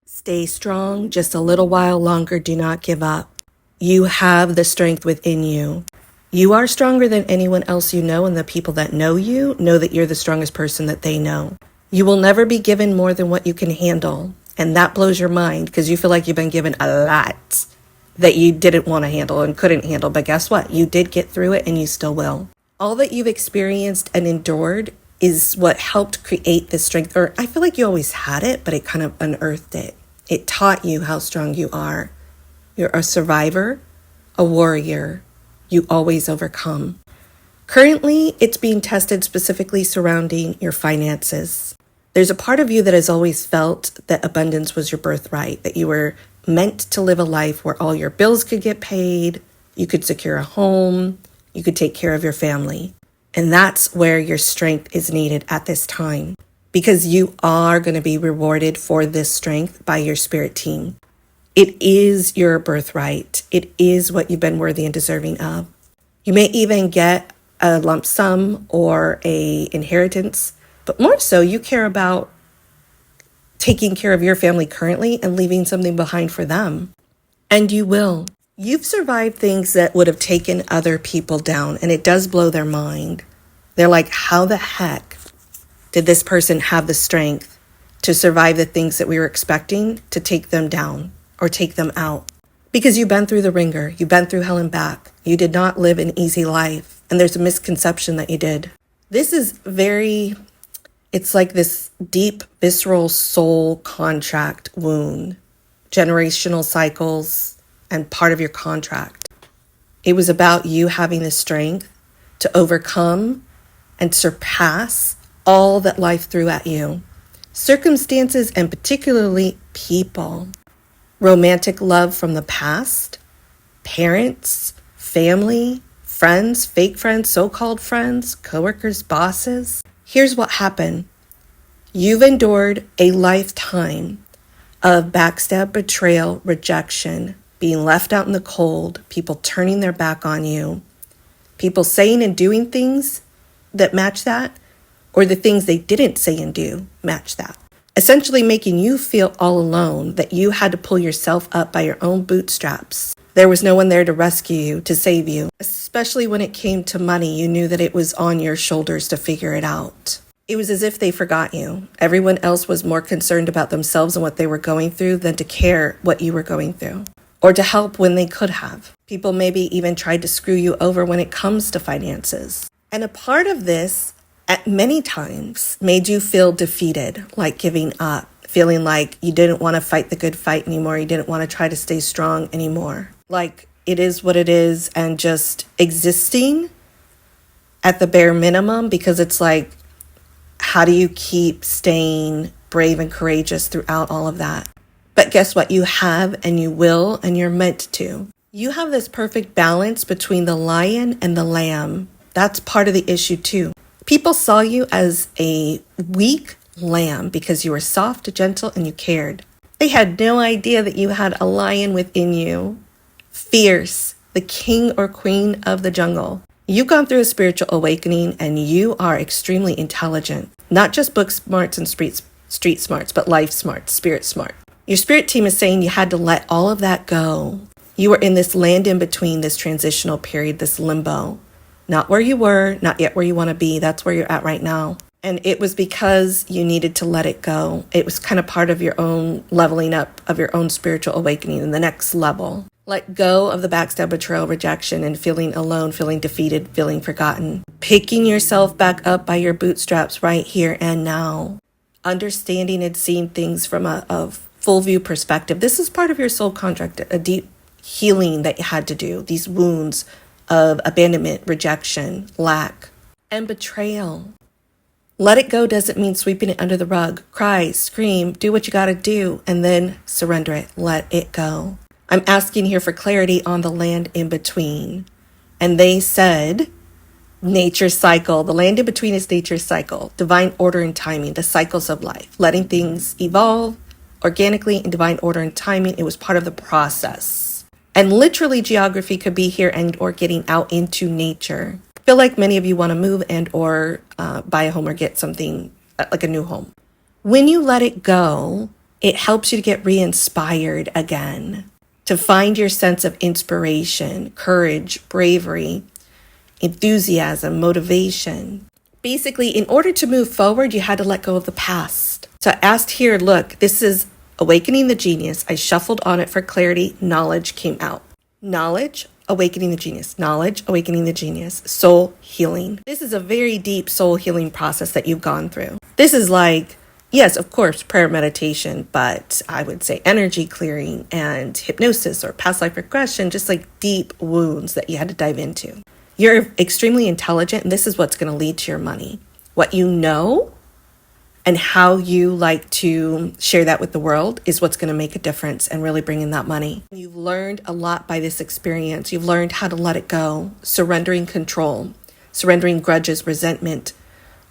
Stay strong just a little while longer. Do not give up. You have the strength within you. You are stronger than anyone else you know, and the people that know you know that you're the strongest person that they know. You will never be given more than what you can handle. And that blows your mind because you feel like you've been given a lot that you didn't want to handle and couldn't handle. But guess what? You did get through it and you still will. All that you've experienced and endured is what helped create this strength. Or I feel like you always had it, but it kind of unearthed it. It taught you how strong you are. You're a survivor, a warrior. You always overcome. Currently, it's being tested specifically surrounding your finances. There's a part of you that has always felt that abundance was your birthright, that you were meant to live a life where all your bills could get paid, you could secure a home, you could take care of your family. And that's where your strength is needed at this time, because you are going to be rewarded for this strength by your spirit team. It is your birthright. It is what you've been worthy and deserving of. You may even get a lump sum or a inheritance, but more so you care about taking care of your family currently and leaving something behind for them. And you will. You've survived things that would have taken other people down, and it does blow their mind. They're like, how the heck did this person have the strength to survive the things that we were expecting to take them down or take them out? Because you've been through the ringer. You've been through hell and back. You did not live an easy life. And there's a misconception that you did. This is it's like this deep, visceral soul contract wound, generational cycles, and part of your contract. It was about you having the strength to overcome and surpass all that life threw at you. Circumstances and particularly people. Romantic love from the past, parents, family, friends, fake friends, so-called friends, coworkers, bosses. Here's what happened. You've endured a lifetime of backstab, betrayal, rejection, being left out in the cold, people turning their back on you, people saying and doing things that match that, or the things they didn't say and do match that. Essentially making you feel all alone, that you had to pull yourself up by your own bootstraps. There was no one there to rescue you, to save you. Especially when it came to money, you knew that it was on your shoulders to figure it out. It was as if they forgot you. Everyone else was more concerned about themselves and what they were going through than to care what you were going through, or to help when they could have. People maybe even tried to screw you over when it comes to finances. And a part of this, at many times, made you feel defeated, like giving up, feeling like you didn't want to fight the good fight anymore. You didn't want to try to stay strong anymore. Like it is what it is, and just existing at the bare minimum, because it's like, how do you keep staying brave and courageous throughout all of that? But guess what? You have, and you will, and you're meant to. You have this perfect balance between the lion and the lamb. That's part of the issue too. People saw you as a weak lamb because you were soft, gentle, and you cared. They had no idea that you had a lion within you. Fierce, the king or queen of the jungle. You've gone through a spiritual awakening, and you are extremely intelligent. Not just book smarts and street smarts, but life smarts, spirit smart. Your spirit team is saying you had to let all of that go. You were in this land in between, this transitional period, this limbo. Not where you were, not yet where you want to be. That's where you're at right now. And it was because you needed to let it go. It was kind of part of your own leveling up of your own spiritual awakening in the next level. Let go of the backstab, betrayal, rejection, and feeling alone, feeling defeated, feeling forgotten. Picking yourself back up by your bootstraps right here and now. Understanding and seeing things from a full view perspective. This is part of your soul contract, a deep healing that you had to do. These wounds of abandonment, rejection, lack, and betrayal. Let it go doesn't mean sweeping it under the rug. Cry, scream, do what you gotta do, and then surrender it. Let it go. I'm asking here for clarity on the land in between. And they said, nature's cycle. The land in between is nature's cycle. Divine order and timing, the cycles of life. Letting things evolve organically in divine order and timing. It was part of the process. And literally geography could be here and or getting out into nature. I feel like many of you want to move and or buy a home or get something like a new home. When you let it go, It helps you to get re-inspired again, to find your sense of inspiration, courage, bravery, enthusiasm, motivation. Basically, in order to move forward, you had to let go of the past. So I asked here, look, this is awakening the genius. I shuffled on it for clarity. Knowledge came out. Knowledge, awakening the genius. Knowledge, awakening the genius. Soul healing. This is a very deep soul healing process that you've gone through. This is like, yes, of course, prayer meditation, but I would say energy clearing and hypnosis or past life regression, just like deep wounds that you had to dive into. You're extremely intelligent, and this is what's going to lead to your money. What you know and how you like to share that with the world is what's going to make a difference and really bring in that money. You've learned a lot by this experience. You've learned how to let it go, surrendering control, surrendering grudges, resentment,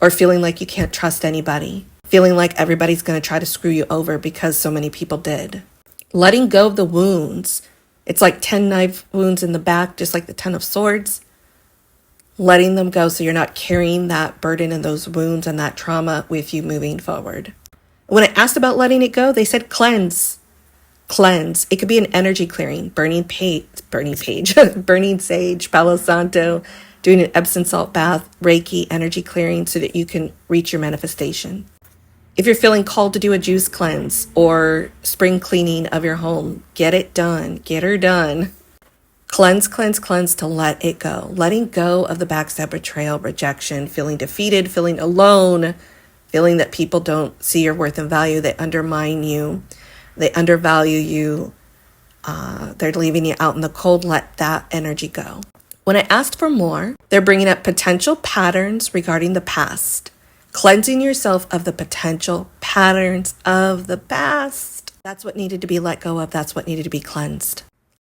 or feeling like you can't trust anybody, feeling like everybody's going to try to screw you over because so many people did. Letting go of the wounds. It's like 10 knife wounds in the back, just like the 10 of swords. Letting them go so you're not carrying that burden and those wounds and that trauma with you moving forward. When I asked about letting it go, they said cleanse. Cleanse. It could be an energy clearing, burning sage, Palo Santo, doing an Epsom salt bath, Reiki, energy clearing so that you can reach your manifestation. If you're feeling called to do a juice cleanse or spring cleaning of your home, get it done. Get her done. Cleanse, cleanse, cleanse to let it go. Letting go of the backstab, betrayal, rejection, feeling defeated, feeling alone, feeling that people don't see your worth and value. They undermine you. They undervalue you. They're leaving you out in the cold. Let that energy go. When I asked for more, they're bringing up potential patterns regarding the past. Cleansing yourself of the potential patterns of the past. That's what needed to be let go of. That's what needed to be cleansed.